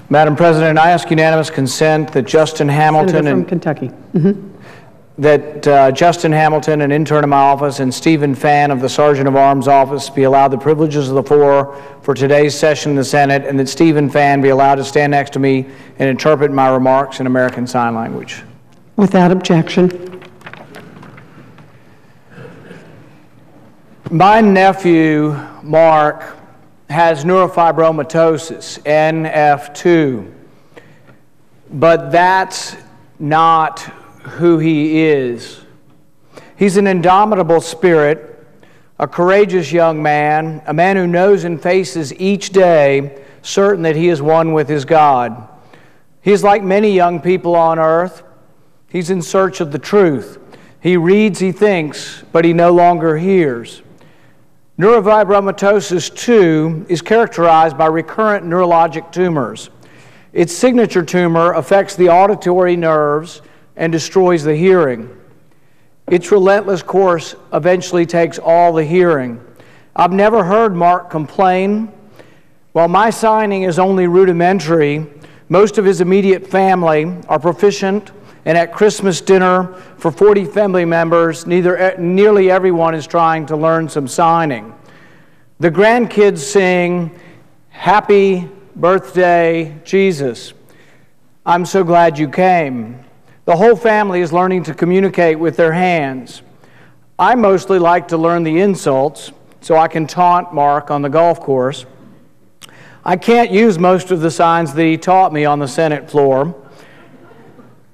Madam President, I ask unanimous consent that Justin Hamilton Senator from Kentucky. Justin Hamilton, an intern in my office, and Stephen Fan of the Sergeant of Arms office be allowed the privileges of the floor for today's session in the Senate, and that Stephen Fan be allowed to stand next to me and interpret my remarks in American Sign Language. Without objection. My nephew, Mark, has neurofibromatosis, NF2, but that's not who he is. He's an indomitable spirit, a courageous young man, a man who knows and faces each day certain that he is one with his God. He is like many young people on earth. He's in search of the truth. He reads, he thinks, but he no longer hears. Neurofibromatosis, too, is characterized by recurrent neurologic tumors. Its signature tumor affects the auditory nerves and destroys the hearing. Its relentless course eventually takes all the hearing. I've never heard Mark complain. While my signing is only rudimentary, most of his immediate family are proficient, and at Christmas dinner for 40 family members, nearly everyone is trying to learn some signing. The grandkids sing, "Happy Birthday, Jesus." I'm so glad you came. The whole family is learning to communicate with their hands. I mostly like to learn the insults so I can taunt Mark on the golf course. I can't use most of the signs that he taught me on the Senate floor.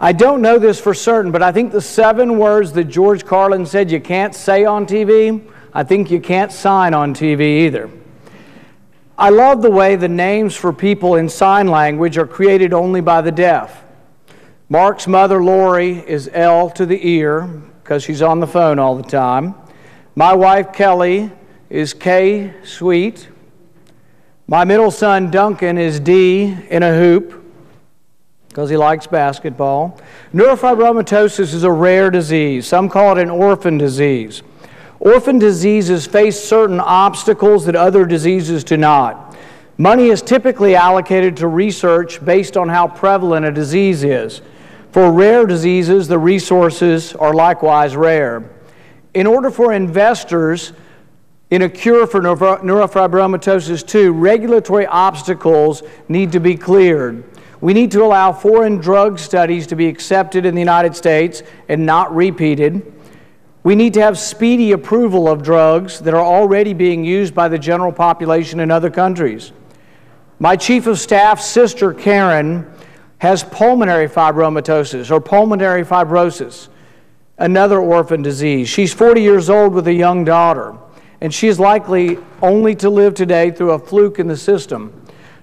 I don't know this for certain, but I think the 7 words that George Carlin said you can't say on TV, I think you can't sign on TV either. I love the way the names for people in sign language are created only by the deaf. Mark's mother, Lori, is L to the ear because she's on the phone all the time. My wife, Kelly, is K sweet. My middle son, Duncan, is D in a hoop because he likes basketball. Neurofibromatosis is a rare disease. Some call it an orphan disease. Orphan diseases face certain obstacles that other diseases do not. Money is typically allocated to research based on how prevalent a disease is. For rare diseases, the resources are likewise rare. In order for investors in a cure for neurofibromatosis too, regulatory obstacles need to be cleared. We need to allow foreign drug studies to be accepted in the United States and not repeated. We need to have speedy approval of drugs that are already being used by the general population in other countries. My Chief of Staff's sister, Karen, has pulmonary fibromatosis or pulmonary fibrosis, another orphan disease. She's 40 years old with a young daughter, and she is likely only to live today through a fluke in the system.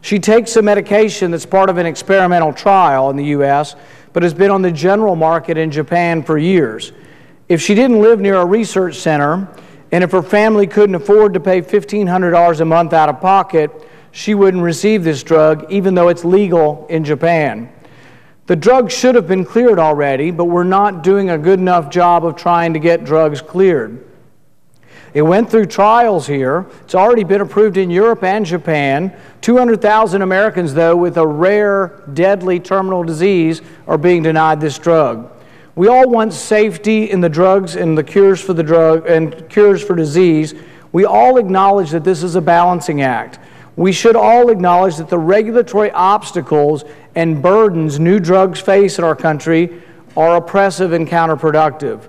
She takes a medication that's part of an experimental trial in the U.S., but has been on the general market in Japan for years. If she didn't live near a research center, and if her family couldn't afford to pay $1,500 a month out of pocket, she wouldn't receive this drug, even though it's legal in Japan. The drug should have been cleared already, but we're not doing a good enough job of trying to get drugs cleared. It went through trials here. It's already been approved in Europe and Japan. 200,000 Americans, though, with a rare, deadly terminal disease are being denied this drug. We all want safety in the drugs and the cures for the drug and cures for disease. We all acknowledge that this is a balancing act. We should all acknowledge that the regulatory obstacles and burdens new drugs face in our country are oppressive and counterproductive.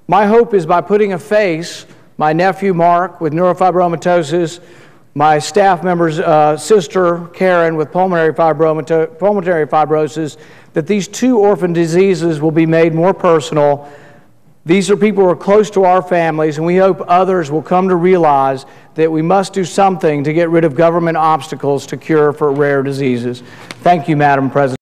My hope is by putting a face, my nephew Mark with neurofibromatosis, my staff member's sister Karen with pulmonary fibrosis, that these 2 orphan diseases will be made more personal. These are people who are close to our families, and we hope others will come to realize that we must do something to get rid of government obstacles to cure for rare diseases. Thank you, Madam President.